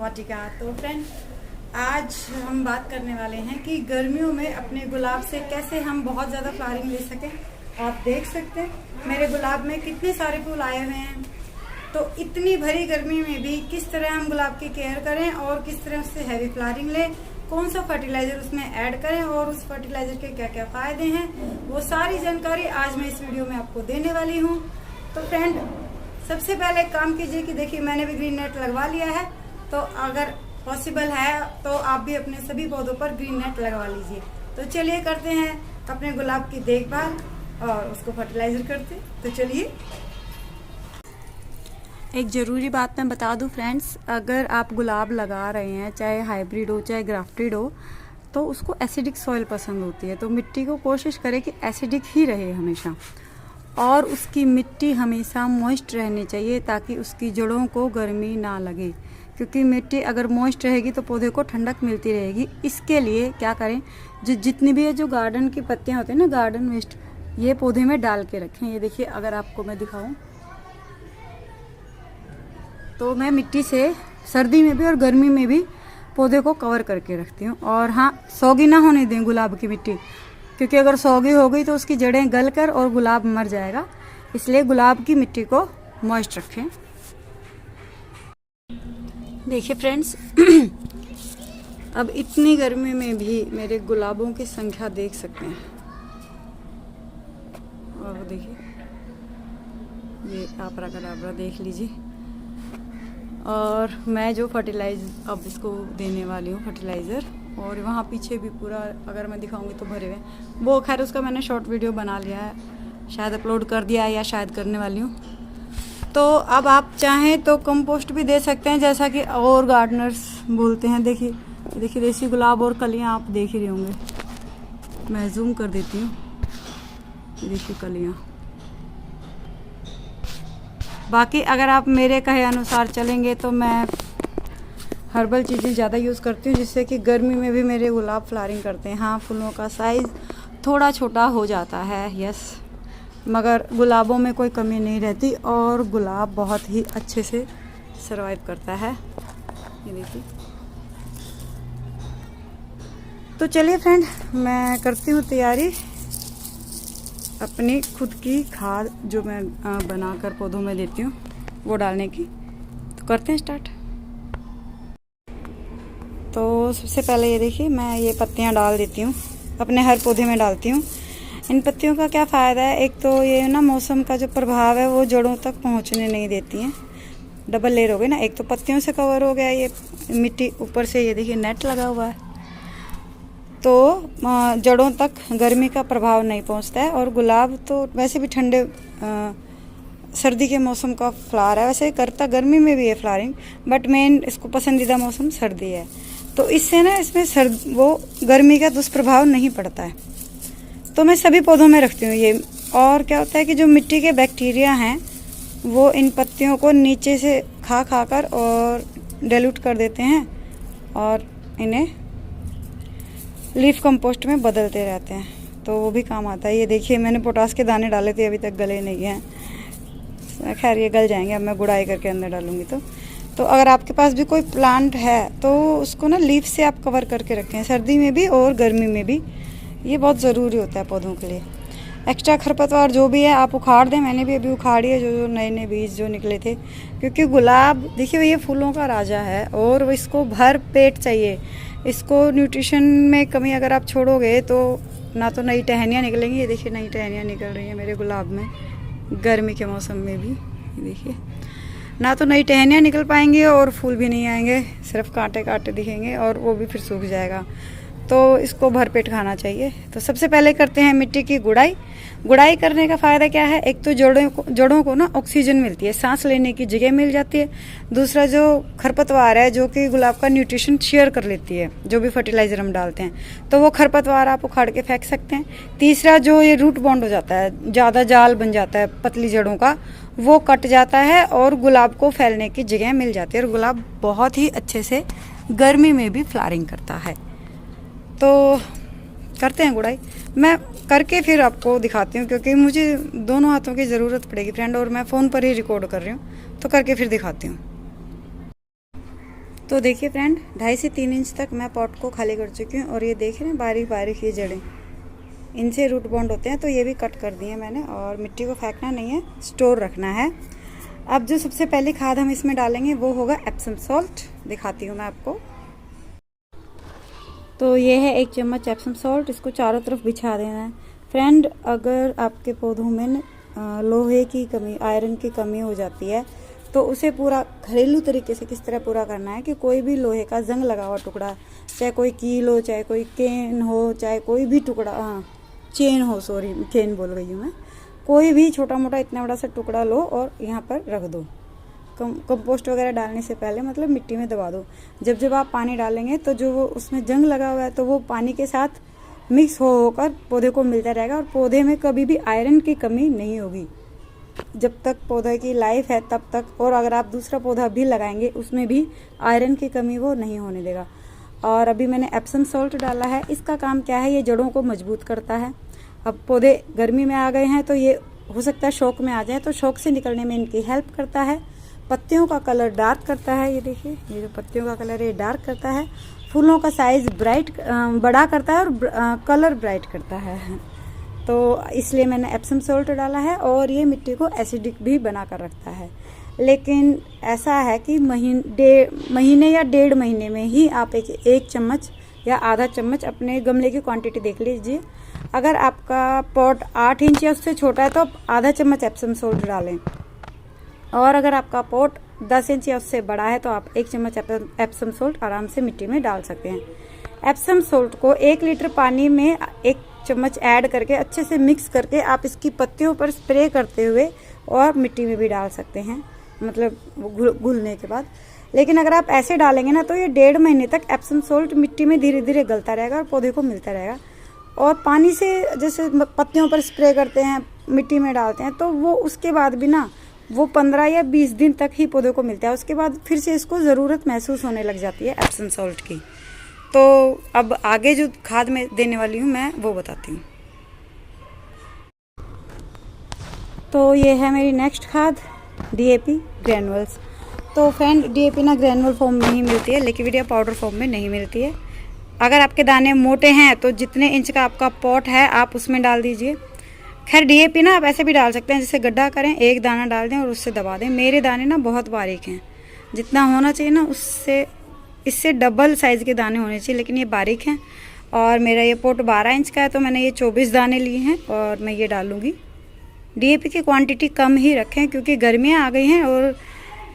वाटिका। तो फ्रेंड, आज हम बात करने वाले हैं कि गर्मियों में अपने गुलाब से कैसे हम बहुत ज़्यादा फ्लावरिंग ले सकें। आप देख सकते हैं मेरे गुलाब में कितने सारे फूल आए हुए हैं। तो इतनी भरी गर्मी में भी किस तरह हम गुलाब की केयर करें और किस तरह उससे हैवी फ्लावरिंग लें, कौन सा फर्टिलाइजर उसमें ऐड करें और उस फर्टिलाइजर के क्या क्या फायदे हैं, वो सारी जानकारी आज मैं इस वीडियो में आपको देने वाली हूँ। तो फ्रेंड, सबसे पहले एक काम कीजिए कि देखिए मैंने भी ग्रीन नेट लगवा लिया है। तो अगर पॉसिबल है तो आप भी अपने सभी पौधों पर ग्रीन नेट लगवा लीजिए। तो चलिए करते हैं अपने गुलाब की देखभाल और उसको फर्टिलाइजर करते। तो चलिए, एक ज़रूरी बात मैं बता दूं फ्रेंड्स, अगर आप गुलाब लगा रहे हैं, चाहे हाइब्रिड हो चाहे ग्राफ्टेड हो, तो उसको एसिडिक सॉइल पसंद होती है। तो मिट्टी को कोशिश करें कि एसिडिक ही रहे हमेशा, और उसकी मिट्टी हमेशा मॉइस्ट रहनी चाहिए ताकि उसकी जड़ों को गर्मी ना लगे। क्योंकि मिट्टी अगर मॉइस्ट रहेगी तो पौधे को ठंडक मिलती रहेगी। इसके लिए क्या करें, जितनी भी है जो गार्डन की पत्तियां होती हैं ना, गार्डन वेस्ट, ये पौधे में डाल के रखें। ये देखिए, अगर आपको मैं दिखाऊं तो मैं मिट्टी से सर्दी में भी और गर्मी में भी पौधे को कवर करके रखती हूँ। और हाँ, सौगी ना होने दें गुलाब की मिट्टी, क्योंकि अगर सौगी हो गई तो उसकी जड़ें गलकर और गुलाब मर जाएगा। इसलिए गुलाब की मिट्टी को मॉइस्ट रखें। देखिए फ्रेंड्स, अब इतनी गर्मी में भी मेरे गुलाबों की संख्या देख सकते हैं। और देखिए, ये आपरा कडाबरा देख लीजिए। और मैं जो अब इसको देने वाली हूँ फर्टिलाइज़र, और वहाँ पीछे भी पूरा अगर मैं दिखाऊंगी तो भरे हुए। वो खैर उसका मैंने शॉर्ट वीडियो बना लिया है, शायद अपलोड कर दिया है या शायद करने वाली हूँ। तो अब आप चाहें तो कंपोस्ट भी दे सकते हैं, जैसा कि और गार्डनर्स बोलते हैं। देखिए देखिए, देसी गुलाब और कलियाँ आप देख ही रहे होंगे। मैं जूम कर देती हूँ, देखिए कलियाँ। बाकी अगर आप मेरे कहे अनुसार चलेंगे तो मैं हर्बल चीज़ें ज़्यादा यूज़ करती हूँ, जिससे कि गर्मी में भी मेरे गुलाब फ्लावरिंग करते हैं। हाँ, फूलों का साइज़ थोड़ा छोटा हो जाता है, यस, मगर गुलाबों में कोई कमी नहीं रहती और गुलाब बहुत ही अच्छे से सरवाइव करता है। ये देखिए। तो चलिए फ्रेंड, मैं करती हूँ तैयारी अपनी खुद की खाद जो मैं बनाकर पौधों में देती हूँ वो डालने की। तो करते हैं स्टार्ट। तो सबसे पहले ये देखिए, मैं ये पत्तियाँ डाल देती हूँ, अपने हर पौधे में डालती हूँ। इन पत्तियों का क्या फ़ायदा है, एक तो ये ना मौसम का जो प्रभाव है वो जड़ों तक पहुँचने नहीं देती हैं। डबल लेयर हो गई ना, एक तो पत्तियों से कवर हो गया ये मिट्टी, ऊपर से ये देखिए नेट लगा हुआ है, तो जड़ों तक गर्मी का प्रभाव नहीं पहुंचता है। और गुलाब तो वैसे भी ठंडे सर्दी के मौसम का फ्लावर है, वैसे करता गर्मी में भी है फ्लावरिंग, बट मेन इसको पसंदीदा मौसम सर्दी है। तो इससे ना इसमें वो गर्मी का दुष्प्रभाव नहीं पड़ता है। तो मैं सभी पौधों में रखती हूँ ये। और क्या होता है कि जो मिट्टी के बैक्टीरिया हैं वो इन पत्तियों को नीचे से खा कर और डाइल्यूट कर देते हैं और इन्हें लीफ कंपोस्ट में बदलते रहते हैं, तो वो भी काम आता है। ये देखिए, मैंने पोटास के दाने डाले थे, अभी तक गले नहीं हैं। खैर ये गल जाएंगे, अब मैं गुड़ाई करके अंदर डालूंगी। तो अगर आपके पास भी कोई प्लांट है तो उसको ना लीफ से आप कवर करके रखें, सर्दी में भी और गर्मी में भी। ये बहुत ज़रूरी होता है पौधों के लिए। एक्स्ट्रा खरपतवार जो भी है आप उखाड़ दें। मैंने भी अभी उखाड़ी है जो नए नए बीज जो निकले थे, क्योंकि गुलाब देखिए ये फूलों का राजा है और वो इसको भर पेट चाहिए। इसको न्यूट्रिशन में कमी अगर आप छोड़ोगे तो ना तो नई टहनियाँ निकलेंगी। ये देखिए, नई टहनियाँ निकल रही हैं मेरे गुलाब में गर्मी के मौसम में भी। ये देखिए, ना तो नई टहनियाँ निकल पाएंगी और फूल भी नहीं आएंगे, सिर्फ कांटे कांटे दिखेंगे और वो भी फिर सूख जाएगा। तो इसको भरपेट खाना चाहिए। तो सबसे पहले करते हैं मिट्टी की गुड़ाई। गुड़ाई करने का फ़ायदा क्या है, एक तो जड़ों को ना ऑक्सीजन मिलती है, सांस लेने की जगह मिल जाती है। दूसरा, जो खरपतवार है जो कि गुलाब का न्यूट्रिशन शेयर कर लेती है, जो भी फर्टिलाइज़र हम डालते हैं, तो वो खरपतवार आप उखाड़ के फेंक सकते हैं। तीसरा, जो ये रूट बॉन्ड हो जाता है, ज़्यादा जाल बन जाता है पतली जड़ों का, वो कट जाता है और गुलाब को फैलने की जगह मिल जाती है और गुलाब बहुत ही अच्छे से गर्मी में भी फ्लावरिंग करता है। तो करते हैं गुड़ाई। मैं करके फिर आपको दिखाती हूँ, क्योंकि मुझे दोनों हाथों की ज़रूरत पड़ेगी फ्रेंड, और मैं फ़ोन पर ही रिकॉर्ड कर रही हूँ, तो करके फिर दिखाती हूँ। तो देखिए फ्रेंड, 2.5 से 3 इंच तक मैं पॉट को खाली कर चुकी हूँ और ये देख रहे हैं बारीक बारीक ये जड़ें, इनसे रूट बॉन्ड होते हैं, तो ये भी कट कर दिए मैंने। और मिट्टी को फेंकना नहीं है, स्टोर रखना है। अब जो सबसे पहली खाद हम इसमें डालेंगे वो होगा एप्सम सॉल्ट। दिखाती हूँ मैं आपको। तो ये है 1 चम्मच एप्सम सॉल्ट, इसको चारों तरफ बिछा देना है। फ्रेंड, अगर आपके पौधों में लोहे की कमी, आयरन की कमी हो जाती है तो उसे पूरा घरेलू तरीके से किस तरह पूरा करना है कि कोई भी लोहे का जंग लगा हुआ टुकड़ा, चाहे कोई कील हो, चाहे कोई केन हो, चाहे कोई भी टुकड़ा, चेन हो, सॉरी चेन बोल गई हूँ मैं, कोई भी छोटा मोटा इतना बड़ा सा टुकड़ा लो और यहाँ पर रख दो। कंपोस्ट वगैरह डालने से पहले मतलब मिट्टी में दबा दो। जब आप पानी डालेंगे तो जो वो उसमें जंग लगा हुआ है तो वो पानी के साथ मिक्स होकर पौधे को मिलता रहेगा और पौधे में कभी भी आयरन की कमी नहीं होगी जब तक पौधे की लाइफ है तब तक। और अगर आप दूसरा पौधा भी लगाएंगे उसमें भी आयरन की कमी वो नहीं होने देगा। और अभी मैंने एप्सम सॉल्ट डाला है। इसका काम क्या है, ये जड़ों को मजबूत करता है। अब पौधे गर्मी में आ गए हैं तो ये हो सकता है शौक में आ जाए, तो शौक से निकलने में इनकी हेल्प करता है। पत्तियों का कलर डार्क करता है, ये देखिए, ये जो पत्तियों का कलर है ये डार्क करता है। फूलों का साइज ब्राइट बड़ा करता है और कलर ब्राइट करता है। तो इसलिए मैंने एप्सम सॉल्ट डाला है। और ये मिट्टी को एसिडिक भी बना कर रखता है। लेकिन ऐसा है कि महीने या 1.5 महीने में ही आप एक चम्मच या आधा चम्मच, अपने गमले की क्वांटिटी देख लीजिए। अगर आपका पॉट 8 इंच या उससे छोटा है तो आप आधा चम्मच एप्सम सॉल्ट डालें। और अगर आपका पॉट 10 इंच या उससे बड़ा है तो आप 1 चम्मच एप्सम सॉल्ट आराम से मिट्टी में डाल सकते हैं। एप्सम सॉल्ट को 1 लीटर पानी में 1 चम्मच ऐड करके अच्छे से मिक्स करके आप इसकी पत्तियों पर स्प्रे करते हुए और मिट्टी में भी डाल सकते हैं, मतलब घुलने के बाद। लेकिन अगर आप ऐसे डालेंगे ना तो ये 1.5 महीने तक एप्सम सॉल्ट मिट्टी में धीरे धीरे गलता रहेगा और पौधे को मिलता रहेगा। और पानी से जैसे पत्तियों पर स्प्रे करते हैं, मिट्टी में डालते हैं, तो वो उसके बाद भी ना वो 15 या 20 दिन तक ही पौधे को मिलता है। उसके बाद फिर से इसको ज़रूरत महसूस होने लग जाती है एप्सम सॉल्ट की। तो अब आगे जो खाद मैं देने वाली हूँ मैं वो बताती हूँ। तो ये है मेरी नेक्स्ट खाद, DAP ग्रैनुअल्स। तो फ्रेंड, DAP ना ग्रैनुअल फॉर्म में ही मिलती है, लिक्विड या पाउडर फॉर्म में नहीं मिलती है। अगर आपके दाने मोटे हैं तो जितने इंच का आपका पॉट है आप उसमें डाल दीजिए। खैर DAP ना आप ऐसे भी डाल सकते हैं, जैसे गड्ढा करें, 1 दाना डाल दें और उससे दबा दें। मेरे दाने ना बहुत बारीक हैं, जितना होना चाहिए ना उससे इससे डबल साइज़ के दाने होने चाहिए, लेकिन ये बारीक हैं। और मेरा ये पॉट 12 इंच का है तो मैंने ये 24 दाने लिए हैं और मैं ये डालूँगी। DAP की क्वांटिटी कम ही रखें क्योंकि गर्मियाँ आ गई हैं। और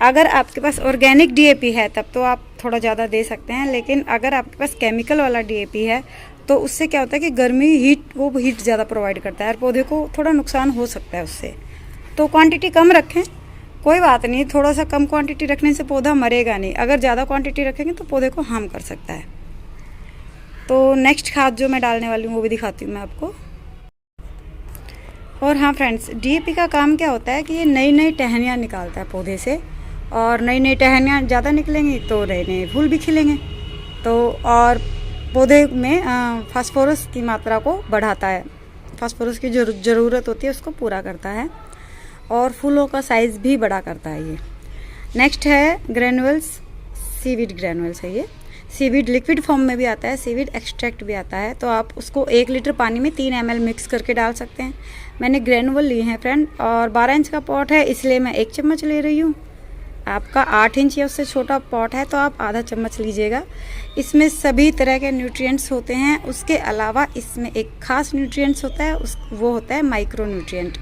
अगर आपके पास ऑर्गेनिक DAP है तब तो आप थोड़ा ज़्यादा दे सकते हैं, लेकिन अगर आपके पास केमिकल वाला DAP है तो उससे क्या होता है कि गर्मी हीट ज़्यादा प्रोवाइड करता है और पौधे को थोड़ा नुकसान हो सकता है उससे। तो क्वांटिटी कम रखें, कोई बात नहीं, थोड़ा सा कम क्वांटिटी रखने से पौधा मरेगा नहीं। अगर ज़्यादा क्वांटिटी रखेंगे तो पौधे को हार्म कर सकता है। तो नेक्स्ट खाद जो मैं डालने वाली हूँ वो भी दिखाती हूँ मैं आपको। और हाँ फ्रेंड्स, DAP का काम क्या होता है कि ये नई नई टहनियाँ निकालता है पौधे से, और नई नई टहनियाँ ज़्यादा निकलेंगी तो नए नए फूल भी खिलेंगे। तो और पौधे में फास्फोरस की मात्रा को बढ़ाता है, फास्फोरस की जो ज़रूरत होती है उसको पूरा करता है और फूलों का साइज़ भी बड़ा करता है ये। नेक्स्ट है ग्रैनुअल्स, सीवीड ग्रैनुअल्स है ये। सीवीड लिक्विड फॉर्म में भी आता है, सीवीड एक्सट्रैक्ट भी आता है। तो आप उसको 1 लीटर पानी में 3 ml मिक्स करके डाल सकते हैं। मैंने ग्रैनुअल लिए हैं फ्रेंड, और 12 इंच का पॉट है इसलिए मैं 1 चम्मच ले रही हूँ। आपका 8 इंच या उससे छोटा पॉट है तो आप आधा चम्मच लीजिएगा। इसमें सभी तरह के न्यूट्रिएंट्स होते हैं। उसके अलावा इसमें एक खास न्यूट्रिएंट्स होता है, वो होता है माइक्रो न्यूट्रिएंट।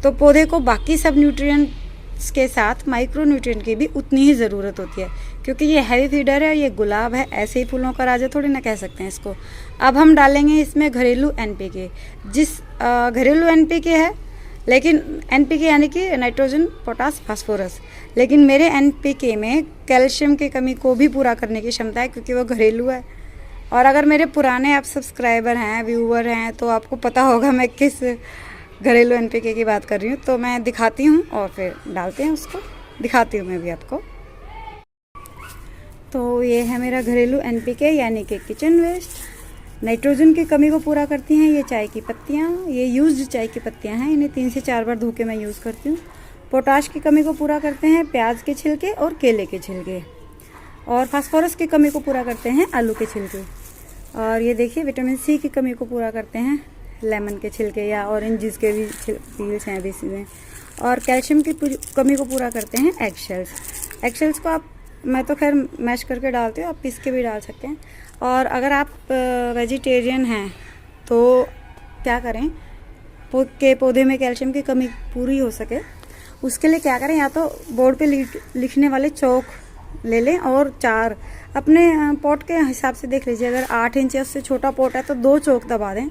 तो पौधे को बाकी सब न्यूट्रिएंट्स के साथ माइक्रो न्यूट्रिएंट की भी उतनी ही ज़रूरत होती है, क्योंकि ये हैवी फीडर है, ये गुलाब है, ऐसे ही फूलों का राजा थोड़ी ना कह सकते हैं इसको। अब हम डालेंगे इसमें घरेलू NPK। घरेलू NPK है, लेकिन NPK यानी कि नाइट्रोजन, पोटास, फास्फोरस। लेकिन मेरे NPK में कैल्शियम की कमी को भी पूरा करने की क्षमता है क्योंकि वो घरेलू है। और अगर मेरे पुराने आप सब्सक्राइबर हैं, व्यूअर हैं, तो आपको पता होगा मैं किस घरेलू NPK की बात कर रही हूँ। तो मैं दिखाती हूँ और फिर डालते हैं उसको, दिखाती हूँ मैं भी आपको। तो ये है मेरा घरेलू NPK यानी कि किचन वेस्ट। नाइट्रोजन की कमी को पूरा करती हैं ये चाय की पत्तियाँ, ये यूज्ड चाय की पत्तियाँ हैं, इन्हें 3 से 4 बार धो के मैं यूज़ करती हूँ। पोटाश की कमी को पूरा करते हैं प्याज के छिलके और केले के छिलके। और फास्फोरस की कमी को पूरा करते हैं आलू के छिलके। और ये देखिए विटामिन सी की कमी को पूरा करते हैं लेमन के छिलके या ऑरेंज के भी पील्स हैं अभी इसमें। और कैल्शियम की कमी को पूरा करते हैं एग शेल्स। एग शेल्स को आप, मैं तो खैर मैश करके डालती हूँ, आप पीस के भी डाल सकते हैं। और अगर आप वेजिटेरियन हैं तो क्या करें के पौधे में कैल्शियम की कमी पूरी हो सके, उसके लिए क्या करें, या तो बोर्ड पे लिखने वाले चौक ले लें और 4 अपने पॉट के हिसाब से देख लीजिए। अगर 8 इंच या उससे छोटा पॉट है तो 2 चौक दबा दें।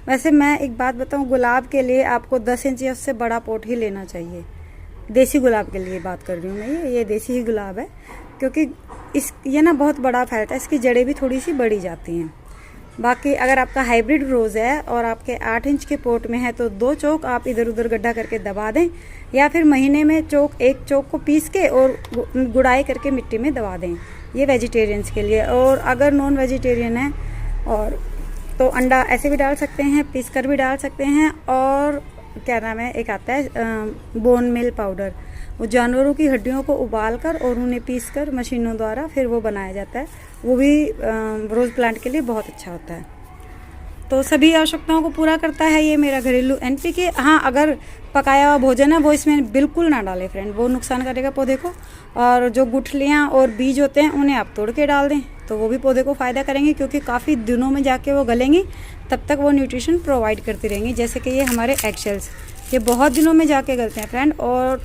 वैसे मैं एक बात बताऊं, गुलाब के लिए आपको 10 इंच या उससे बड़ा पॉट ही लेना चाहिए। देसी गुलाब के लिए बात कर रही हूँ मैं, ये देसी ही गुलाब है, क्योंकि ये ना बहुत बड़ा फैलता है, इसकी जड़ें भी थोड़ी सी बड़ी जाती हैं। बाकी अगर आपका हाइब्रिड रोज़ है और आपके 8 इंच के पॉट में है तो 2 चौक आप इधर उधर गड्ढा करके दबा दें, या फिर महीने में एक चौक को पीस के और गुड़ाई करके मिट्टी में दबा दें। ये वेजिटेरियंस के लिए। और अगर नॉन वेजिटेरियन है और तो अंडा ऐसे भी डाल सकते हैं, पीस कर भी डाल सकते हैं। और क्या नाम है, एक आता है बोन मिल पाउडर, वो जानवरों की हड्डियों को उबाल कर और उन्हें पीस कर मशीनों द्वारा फिर वो बनाया जाता है, वो भी रोज़ प्लांट के लिए बहुत अच्छा होता है। तो सभी आवश्यकताओं को पूरा करता है ये मेरा घरेलू एनपीके। हाँ, अगर पकाया हुआ भोजन है वो इसमें बिल्कुल ना डालें फ्रेंड, वो नुकसान करेगा पौधे को। और जो गुठलियाँ और बीज होते हैं उन्हें आप तोड़ के डाल दें तो वो भी पौधे को फ़ायदा करेंगे, क्योंकि काफ़ी दिनों में जाके वो गलेंगी, तब तक वो न्यूट्रिशन प्रोवाइड करती रहेंगी। जैसे कि ये हमारे एग शेल्स, ये बहुत दिनों में जाके गलते हैं फ्रेंड। और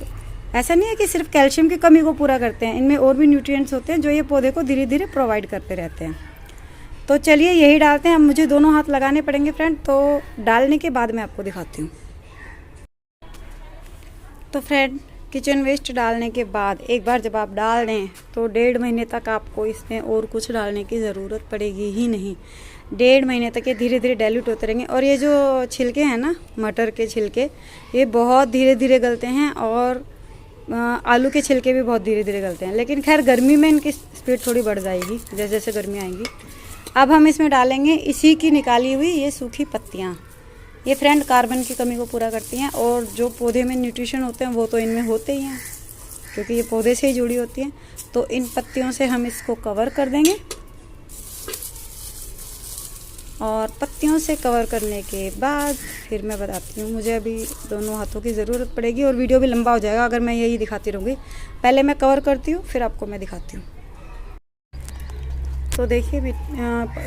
ऐसा नहीं है कि सिर्फ कैल्शियम की कमी को पूरा करते हैं, इनमें और भी न्यूट्रिएंट्स होते हैं जो ये पौधे को धीरे धीरे प्रोवाइड करते रहते हैं। तो चलिए यही डालते हैं। अब मुझे दोनों हाथ लगाने पड़ेंगे फ्रेंड, तो डालने के बाद मैं आपको दिखाती हूँ। तो फ्रेंड, किचन वेस्ट डालने के बाद एक बार जब आप डाल दें तो 1.5 महीने तक आपको इसमें और कुछ डालने की ज़रूरत पड़ेगी ही नहीं। 1.5 महीने तक ये धीरे धीरे डाइल्यूट होते रहेंगे। और ये जो छिलके हैं ना, मटर के छिलके, ये बहुत धीरे धीरे गलते हैं और आलू के छिलके भी बहुत धीरे धीरे गलते हैं। लेकिन खैर गर्मी में इनकी स्पीड थोड़ी बढ़ जाएगी जैसे जैसे गर्मी आएंगी। अब हम इसमें डालेंगे इसी की निकाली हुई ये सूखी पत्तियाँ। ये फ्रेंड कार्बन की कमी को पूरा करती हैं, और जो पौधे में न्यूट्रिशन होते हैं वो तो इनमें होते ही हैं, क्योंकि ये पौधे से ही जुड़ी होती हैं। तो इन पत्तियों से हम इसको कवर कर देंगे। और पत्तियों से कवर करने के बाद फिर मैं बताती हूँ, मुझे अभी दोनों हाथों की ज़रूरत पड़ेगी और वीडियो भी लंबा हो जाएगा अगर मैं यही दिखाती रहूँगी। पहले मैं कवर करती हूँ, फिर आपको मैं दिखाती हूँ। तो देखिए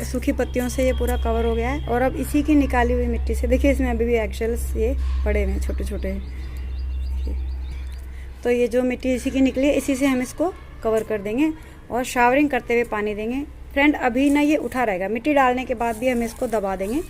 सूखी पत्तियों से ये पूरा कवर हो गया है। और अब इसी की निकाली हुई मिट्टी से, देखिए इसमें अभी भी एग शेल्स ये पड़े हुए हैं छोटे छोटे। तो ये जो मिट्टी इसी की निकली है, इसी से हम इसको कवर कर देंगे और शावरिंग करते हुए पानी देंगे। फ्रेंड, अभी ना ये उठा रहेगा, मिट्टी डालने के बाद भी हम इसको दबा देंगे,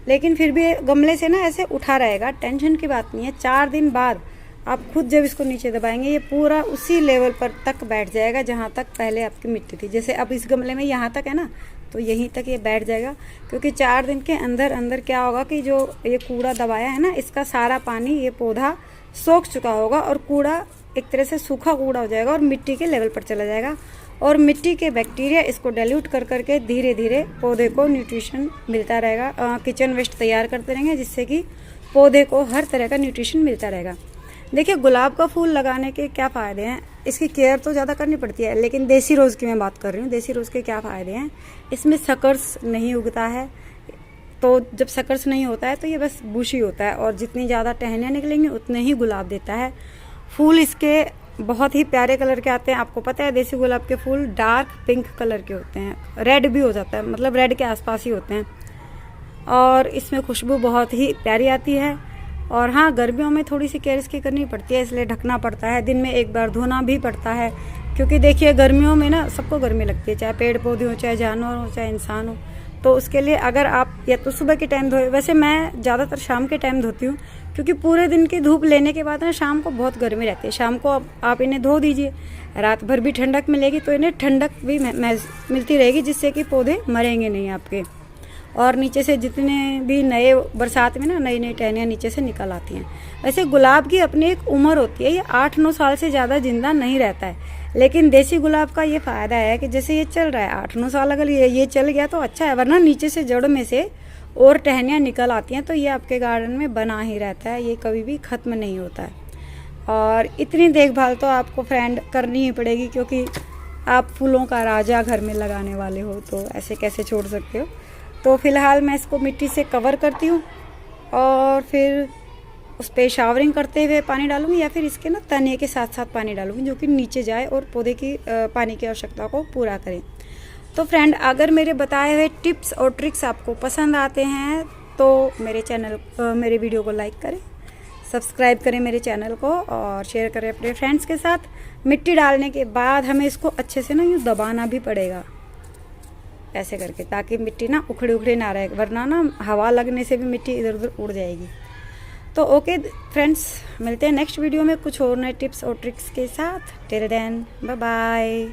लेकिन फिर भी गमले से ना ऐसे उठा रहेगा, टेंशन की बात नहीं है। 4 दिन बाद आप खुद जब इसको नीचे दबाएंगे ये पूरा उसी लेवल पर तक बैठ जाएगा जहाँ तक पहले आपकी मिट्टी थी। जैसे अब इस गमले में यहाँ तक है ना, तो यहीं तक ये बैठ जाएगा, क्योंकि 4 दिन के अंदर अंदर क्या होगा कि जो ये कूड़ा दबाया है ना, इसका सारा पानी ये पौधा सोख चुका होगा और कूड़ा एक तरह से सूखा कूड़ा हो जाएगा और मिट्टी के लेवल पर चला जाएगा। और मिट्टी के बैक्टीरिया इसको डाइल्यूट कर करके धीरे धीरे पौधे को न्यूट्रिशन मिलता रहेगा। किचन वेस्ट तैयार करते रहेंगे जिससे कि पौधे को हर तरह का न्यूट्रिशन मिलता रहेगा। देखिए, गुलाब का फूल लगाने के क्या फ़ायदे हैं, इसकी केयर तो ज़्यादा करनी पड़ती है, लेकिन देसी रोज़ की मैं बात कर रही हूँ। देसी रोज़ के क्या फ़ायदे हैं, इसमें सकर्स नहीं उगता है। तो जब सकर्स नहीं होता है तो ये बस बुशी होता है, और जितनी ज़्यादा टहनियाँ निकलेंगी उतने ही गुलाब देता है। फूल इसके बहुत ही प्यारे कलर के आते हैं। आपको पता है देसी गुलाब के फूल डार्क पिंक कलर के होते हैं, रेड भी हो जाता है, मतलब रेड के आसपास ही होते हैं। और इसमें खुशबू बहुत ही प्यारी आती है। और हाँ, गर्मियों में थोड़ी सी केयर इसकी करनी पड़ती है, इसलिए ढकना पड़ता है, दिन में एक बार धोना भी पड़ता है। क्योंकि देखिए गर्मियों में ना सबको गर्मी लगती है, चाहे पेड़ पौधे हो, चाहे जानवर हो, चाहे इंसान हो। तो उसके लिए अगर आप या तो सुबह के टाइम धोए, वैसे मैं ज़्यादातर शाम के टाइम धोती हूँ, क्योंकि पूरे दिन की धूप लेने के बाद ना शाम को बहुत गर्मी रहती है। शाम को आप इन्हें धो दीजिए, रात भर भी ठंडक मिलेगी, तो इन्हें ठंडक भी मिलती रहेगी, जिससे कि पौधे मरेंगे नहीं आपके। और नीचे से जितने भी नए बरसात में ना नई नई टहनियाँ नीचे से निकल आती हैं। वैसे गुलाब की अपनी एक उम्र होती है, ये 8-9 साल से ज़्यादा जिंदा नहीं रहता है। लेकिन देसी गुलाब का ये फ़ायदा है कि जैसे ये चल रहा है 8-9 साल, अगर ये चल गया तो अच्छा है, वरना नीचे से जड़ में से और टहनियाँ निकल आती हैं, तो ये आपके गार्डन में बना ही रहता है, ये कभी भी ख़त्म नहीं होता है। और इतनी देखभाल तो आपको फ्रेंड करनी ही पड़ेगी, क्योंकि आप फूलों का राजा घर में लगाने वाले हो तो ऐसे कैसे छोड़ सकते हो। तो फ़िलहाल मैं इसको मिट्टी से कवर करती हूँ और फिर उस पर शावरिंग करते हुए पानी डालूंगी, या फिर इसके ना तने के साथ साथ पानी डालूंगी जो कि नीचे जाए और पौधे की पानी की आवश्यकता को पूरा करें। तो फ्रेंड, अगर मेरे बताए हुए टिप्स और ट्रिक्स आपको पसंद आते हैं तो मेरे वीडियो को लाइक करें, सब्सक्राइब करें मेरे चैनल को और शेयर करें अपने फ्रेंड्स के साथ। मिट्टी डालने के बाद हमें इसको अच्छे से ना यूँ दबाना भी पड़ेगा ऐसे करके, ताकि मिट्टी ना उखड़े उखड़े ना रहे, वरना ना हवा लगने से भी मिट्टी इधर उधर उड़ जाएगी। तो ओके फ्रेंड्स, मिलते हैं नेक्स्ट वीडियो में कुछ और नए टिप्स और ट्रिक्स के साथ। Till then bye bye.